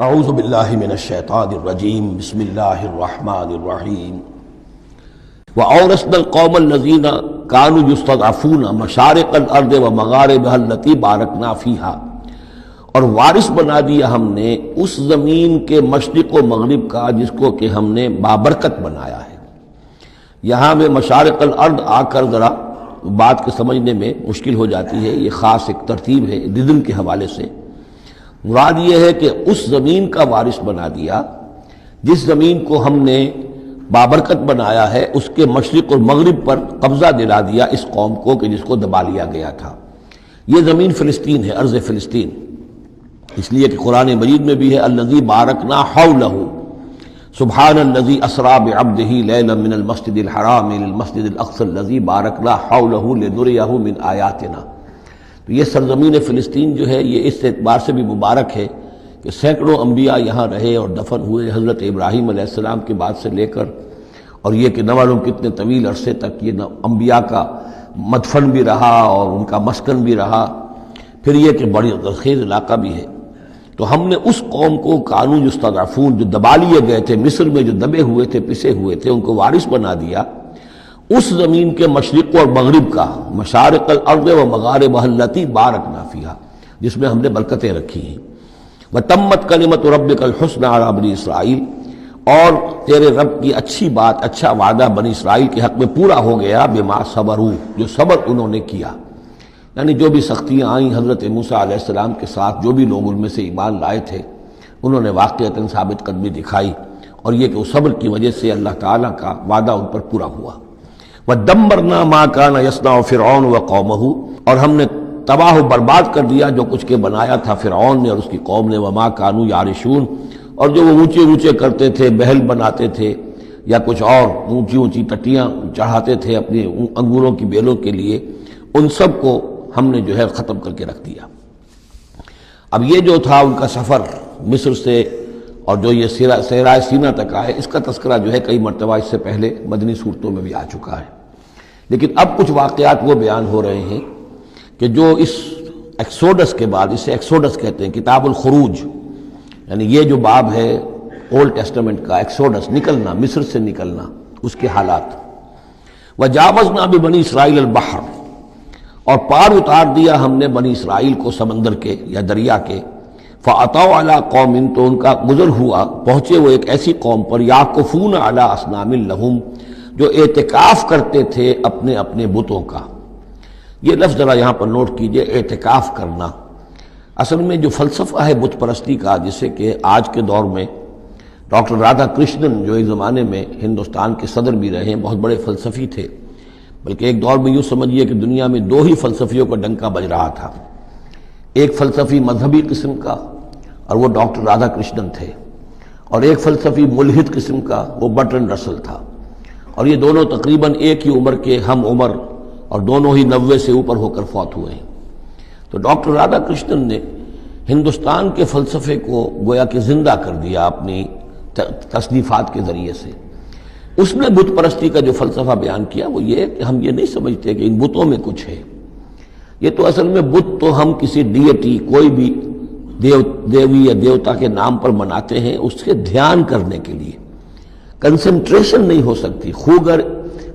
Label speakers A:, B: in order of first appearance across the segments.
A: اعوذ باللہ من الشیطان الرجیم بسم اللہ الرحمن الرحیم وَأَوْرَثْنَا الْقَوْمَ الَّذِينَ كَانُوا يُسْتَضْعَفُونَ مَشَارِقَ الْأَرْضِ وَمَغَارِبَهَا الَّتِي بَارَكْنَا فِيهَا، اور وارث بنا دیا ہم نے اس زمین کے مشرق و مغرب کا جس کو کہ ہم نے بابرکت بنایا ہے۔ یہاں میں مشارق الارض آ کر ذرا بات کے سمجھنے میں مشکل ہو جاتی ہے، یہ خاص ایک ترتیب ہے رزم کے حوالے سے۔ مراد یہ ہے کہ اس زمین کا وارث بنا دیا جس زمین کو ہم نے بابرکت بنایا ہے، اس کے مشرق اور مغرب پر قبضہ دلا دیا اس قوم کو کہ جس کو دبا لیا گیا تھا۔ یہ زمین فلسطین ہے، ارض فلسطین، اس لیے کہ قرآن مجید میں بھی ہے الذی بارکنا حولہ، سبحان الذی اسری بعبدہ لیلا من المسجد الحرام الى المسجد الاقصی الذی بارکنا حولہ لنریہ من آیاتنا۔ تو یہ سرزمین فلسطین جو ہے یہ اس اعتبار سے بھی مبارک ہے کہ سینکڑوں انبیاء یہاں رہے اور دفن ہوئے، حضرت ابراہیم علیہ السلام کے بعد سے لے کر، اور یہ کہ نہ معلوم کتنے طویل عرصے تک یہ انبیاء کا مدفن بھی رہا اور ان کا مسکن بھی رہا۔ پھر یہ کہ بڑی زرخیز علاقہ بھی ہے۔ تو ہم نے اس قوم کو کانوا یستضعفون، جو دبا لیے گئے تھے، مصر میں جو دبے ہوئے تھے، پسے ہوئے تھے، ان کو وارث بنا دیا اس زمین کے مشرق اور مغرب کا، مشارق الارض و مغاربها التی بارکنا فیہا، جس میں ہم نے برکتیں رکھی ہیں۔ وتمت کلمۃ ربک الحسنی علی بنی اسرائیل، اور تیرے رب کی اچھی بات، اچھا وعدہ بنی اسرائیل کے حق میں پورا ہو گیا، بما صبروا، جو صبر انہوں نے کیا، یعنی جو بھی سختیاں آئیں حضرت موسیٰ علیہ السلام کے ساتھ، جو بھی لوگ ان میں سے ایمان لائے تھے، انہوں نے واقعتاً ثابت قدمی دکھائی، اور یہ کہ وہ صبر کی وجہ سے اللہ تعالیٰ کا وعدہ ان پر پورا ہوا۔ وَدَمَّرْنَا مَا كَانَ يَصْنَعُ فِرْعَوْنُ وَقَوْمُهُ، اور ہم نے تباہ و برباد کر دیا جو کچھ کے بنایا تھا فرعون نے اور اس کی قوم نے، وَمَا كَانُوا يَعْرِشُونَ، اور جو وہ اونچے اونچے کرتے تھے، محل بناتے تھے یا کچھ اور اونچی اونچی ٹٹیاں چڑھاتے تھے اپنے انگوروں کی بیلوں کے لیے، ان سب کو ہم نے جو ہے ختم کر کے رکھ دیا۔ اب یہ جو تھا ان کا سفر مصر سے اور جو یہ صحرائے سینا تک آئے، اس کا تذکرہ جو ہے کئی مرتبہ اس سے پہلے مدنی صورتوں میں بھی آ چکا ہے، لیکن اب کچھ واقعات وہ بیان ہو رہے ہیں کہ جو اس ایکسوڈس کے بعد، اسے ایکسوڈس کہتے ہیں، کتاب الخروج، یعنی یہ جو باب ہے اولڈ ٹیسٹمنٹ کا، ایکسوڈس، نکلنا، مصر سے نکلنا، اس کے حالات۔ وجاوزنا ببنی اسرائیل البحر، اور پار اتار دیا ہم نے بنی اسرائیل کو سمندر کے یا دریا کے، فَأَتَوْا عَلَىٰ قَوْمٍ، تو ان کا گزر ہوا، پہنچے وہ ایک ایسی قوم پر، یعکفون علی اصنام لہم، جو اعتکاف کرتے تھے اپنے اپنے بتوں کا۔ یہ لفظ ذرا یہاں پر نوٹ کیجئے، اعتکاف کرنا۔ اصل میں جو فلسفہ ہے بت پرستی کا، جسے کہ آج کے دور میں ڈاکٹر رادھا کرشنن، جو ایک زمانے میں ہندوستان کے صدر بھی رہے ہیں، بہت بڑے فلسفی تھے، بلکہ ایک دور میں یوں سمجھیے کہ دنیا میں دو ہی فلسفیوں کا ڈنکا بج رہا تھا، ایک فلسفی مذہبی قسم کا اور وہ ڈاکٹر رادھا کرشنن تھے، اور ایک فلسفی ملحد قسم کا، وہ برٹرنڈ رسل تھا، اور یہ دونوں تقریباً ایک ہی عمر کے ہم عمر، اور دونوں ہی 90 سے اوپر ہو کر فوت ہوئے ہیں۔ تو ڈاکٹر رادھا کرشنن نے ہندوستان کے فلسفے کو گویا کہ زندہ کر دیا اپنی تصنیفات کے ذریعے سے۔ اس نے بت پرستی کا جو فلسفہ بیان کیا وہ یہ کہ ہم یہ نہیں سمجھتے کہ ان بتوں میں کچھ ہے، یہ تو اصل میں بت تو ہم کسی ڈیٹی، کوئی بھی دیوی یا دیوتا کے نام پر مناتے ہیں، اس کے دھیان کرنے کے لیے، کنسنٹریشن نہیں ہو سکتی،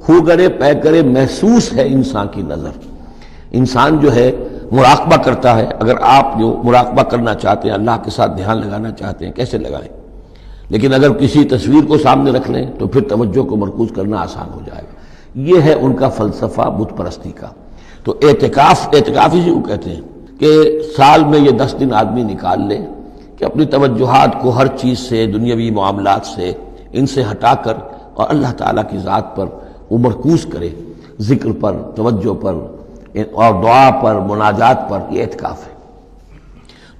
A: خوگرے پیکرے محسوس ہے انسان کی نظر۔ انسان جو ہے مراقبہ کرتا ہے، اگر آپ جو مراقبہ کرنا چاہتے ہیں، اللہ کے ساتھ دھیان لگانا چاہتے ہیں، کیسے لگائیں؟ لیکن اگر کسی تصویر کو سامنے رکھ لیں تو پھر توجہ کو مرکوز کرنا آسان ہو جائے گا۔ یہ ہے ان کا فلسفہ بت پرستی کا۔ تو اعتکاف اسی کو کہتے ہیں کہ سال میں یہ 10 دن آدمی نکال لے کہ اپنی توجہات کو ہر چیز سے، دنیاوی معاملات سے، ان سے ہٹا کر اور اللہ تعالیٰ کی ذات پر وہ مرکوز کرے، ذکر پر، توجہ پر اور دعا پر، مناجات پر، یہ اعتکاف ہے۔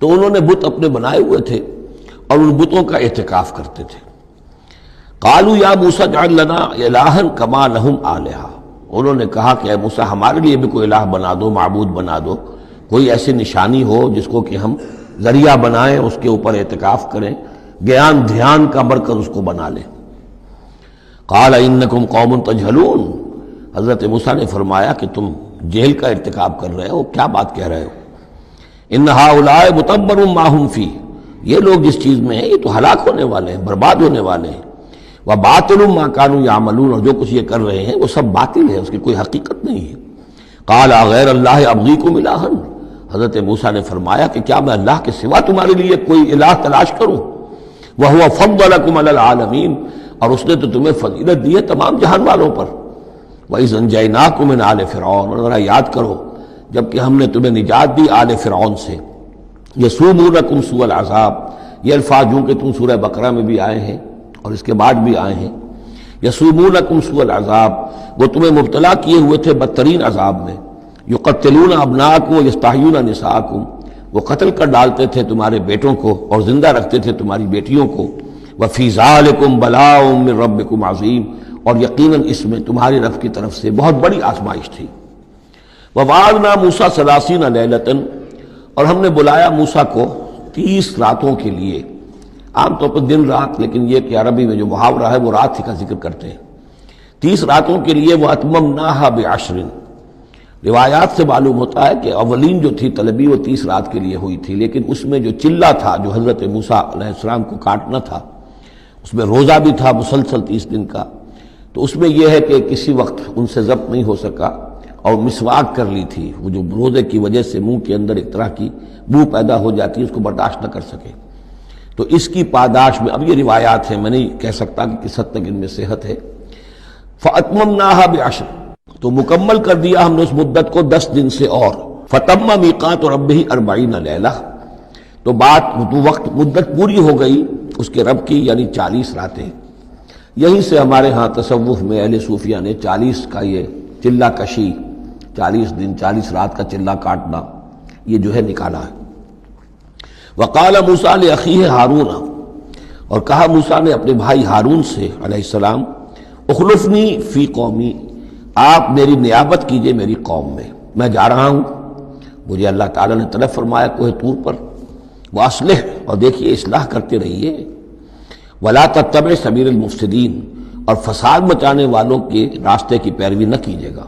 A: تو انہوں نے بت اپنے بنائے ہوئے تھے اور ان بتوں کا اعتکاف کرتے تھے۔ قالوا یا موسیٰ اجعل لنا الہا کما لہم آلہہ، انہوں نے کہا کہ اے موسیٰ ہمارے لیے بھی کوئی الہ بنا دو، معبود بنا دو، کوئی ایسی نشانی ہو جس کو کہ ہم ذریعہ بنائیں، اس کے اوپر اعتکاف کریں، گیان دھیان کا مرکز اس کو بنا لیں۔ قال انکم قوم تجہلون، حضرت موسیٰ نے فرمایا کہ تم جہل کا ارتکاب کر رہے ہو، کیا بات کہہ رہے ہو؟ ان ہؤلاء متبر ما ہم فیہ، یہ لوگ جس چیز میں ہیں یہ تو ہلاک ہونے والے ہیں، برباد ہونے والے ہیں۔ وَبَاطِلٌ مَا كَانُوا يَعْمَلُونَ، اور جو کچھ یہ کر رہے ہیں وہ سب باطل ہے، اس کی کوئی حقیقت نہیں ہے۔ قَالَ غَيْرَ اللَّهِ أَبْغِيكُمْ إِلَٰهًا، حضرت موسیٰ نے فرمایا کہ کیا میں اللہ کے سوا تمہارے لیے کوئی الہ تلاش کروں؟ وَهُوَ فَضَّلَكُمْ عَلَى الْعَالَمِينَ، اور اس نے تو تمہیں فضیلت دی ہے تمام جہان والوں پر۔ وَإِذْ أَنجَيْنَاكُم مِّنْ آلِ فِرْعَوْنَ، اور ذرا یاد کرو جبکہ ہم نے تمہیں نجات دی آل فرعون سے۔ یسومونکم سوء العذاب، یہ الفاظ جو کہ تم سورہ بقرہ میں بھی آئے ہیں اور اس کے بعد بھی آئے ہیں۔ یسومونکم سوء العذاب، وہ تمہیں مبتلا کیے ہوئے تھے بدترین عذاب میں۔ یقتلون ابناءکم ویستحیون نساءکم، وہ قتل کر ڈالتے تھے تمہارے بیٹوں کو اور زندہ رکھتے تھے تمہاری بیٹیوں کو۔ وفی ذالکم بلاء من ربکم عظیم، اور یقیناً اس میں تمہاری رب کی طرف سے بہت بڑی آزمائش تھی۔ وَوَعَدْنَا مُوسَىٰ 30 لَيْلَةً، اور ہم نے بلایا موسیٰ کو 30 راتوں کے لیے۔ عام طور پر دن رات، لیکن یہ کہ عربی میں جو محاورہ ہے وہ رات کا ذکر کرتے ہیں۔ 30 راتوں کے لیے وَأَتْمَمْنَاهَا بِعَشْرٍ، روایات سے معلوم ہوتا ہے کہ اولین جو تھی طلبی وہ 30 رات کے لیے ہوئی تھی، لیکن اس میں جو چلہ تھا جو حضرت موسیٰ علیہ السلام کو کاٹنا تھا، اس میں روزہ بھی تھا مسلسل 30 دن کا، تو اس میں یہ ہے کہ کسی وقت ان سے ضبط نہیں ہو سکا اور مسواک کر لی تھی، وہ جو روزے کی وجہ سے منہ کے اندر ایک طرح کی بو پیدا ہو جاتی ہے، اس کو برداشت نہ کر سکے، تو اس کی پاداش میں اب یہ روایات ہیں، میں نہیں کہہ سکتا کہ کس حد تک ان میں صحت ہے۔ فَأَتْمَمْنَاهَا بِعَشْرٍ، تو مکمل کر دیا ہم نے اس مدت کو 10 دن سے اور۔ فَتَمَّ مِيقَاتُ رَبِّهِ 40 لَيْلَةً، تو وقت مدت پوری ہو گئی اس کے رب کی، یعنی 40 راتیں۔ یہیں سے ہمارے ہاں تصوف میں اہل صوفیہ نے 40 کا یہ چلہ کشی، 40 دن 40 رات کا چلہ کاٹنا، یہ جو ہے نکالا ہے۔ وقال موسیٰ لأخیہ ہارون، اور کہا موسیٰ نے اپنے بھائی ہارون سے علیہ السلام، اخلفنی فی قومی، آپ میری نیابت کیجئے میری قوم میں جا رہا ہوں، مجھے اللہ تعالیٰ نے طلب فرمایا کوہ طور پر۔ واصلح، اور دیکھیے اصلاح کرتے رہیے، ولا تتبع سبیل المفسدین، اور فساد مچانے والوں کے راستے کی پیروی نہ کیجیے گا۔